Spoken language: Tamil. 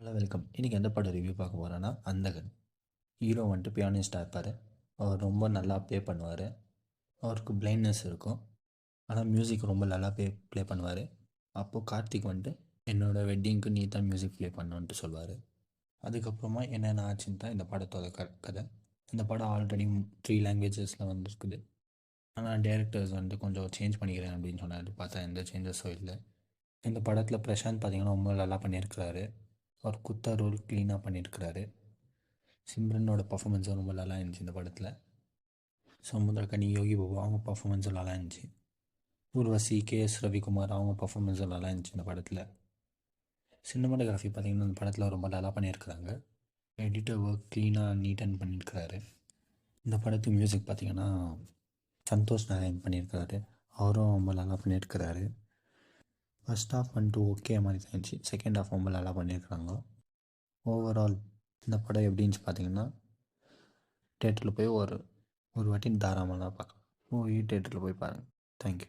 Hello welcome. இன்றைக்கி எந்த படம் ரிவ்யூ பார்க்க போகிறேன்னா அந்தகன். ஹீரோ வந்துட்டு பியானிஸ்டாக இருப்பார். அவர் ரொம்ப நல்லா ப்ளே பண்ணுவார். அவருக்கு பிளைண்ட்னஸ் இருக்கும். ஆனால் மியூசிக் ரொம்ப நல்லா ப்ளே பண்ணுவார். அப்போது கார்த்திக் வந்துட்டு என்னோடய வெட்டிங்க்கு நீ தான் மியூசிக் ப்ளே பண்ணணுன்ட்டு சொல்வார். அதுக்கப்புறமா என்னென்ன ஆச்சுன்னு தான் இந்த படத்தோட கதை. இந்த படம் ஆல்ரெடி 3 லாங்குவேஜஸில் வந்துருக்குது. ஆனால் டேரக்டர்ஸ் வந்துட்டு கொஞ்சம் சேஞ்ச் பண்ணிக்கிறேன் அப்படின்னு சொன்னார். பார்த்தா எந்த சேஞ்சஸும் இல்லை. இந்த படத்தில் பிரசாந்த் பார்த்திங்கன்னா ரொம்ப நல்லா பண்ணியிருக்கிறாரு. அவர் குத்தா ரோல் க்ளீனாக பண்ணியிருக்கிறாரு. சிம்ரனோட பர்ஃபாமன்ஸும் ரொம்ப நல்லா இருந்துச்சு இந்த படத்தில். சமுத்திரக்கனி, யோகி பாபு அவங்க பர்ஃபாமன்ஸும் நல்லா இருந்துச்சு. ஊர்வசி, KS ரவிக்குமார் அவங்க பர்ஃபாமன்ஸும் நல்லா இருந்துச்சு இந்த படத்தில். சினிமாட்டோகிராஃபி பார்த்திங்கன்னா இந்த படத்தில் ரொம்ப நல்லா பண்ணியிருக்கிறாங்க. எடிட்டர் ஒர்க் க்ளீனாக நீட்டாக பண்ணியிருக்கிறாரு. இந்த படத்துக்கு மியூசிக் பார்த்திங்கன்னா சந்தோஷ் நாராயண் பண்ணியிருக்கிறாரு. அவரும் ரொம்ப நல்லா பண்ணியிருக்கிறாரு. ஃபஸ்ட் ஹாஃப் வந்துட்டு ஓகே மாதிரி தான் இருந்துச்சு. செகண்ட் ஹாஃப் ரொம்ப நல்லா பண்ணியிருக்கிறாங்க. ஓவரால் இந்த படம் எப்படி இருந்துச்சு பார்த்தீங்கன்னா, தேட்டரில் போய் ஒரு வாட்டி தாராளமாக பார்க்கலாம். மூவி தேட்டரில் போய் பாருங்கள். தேங்க்யூ.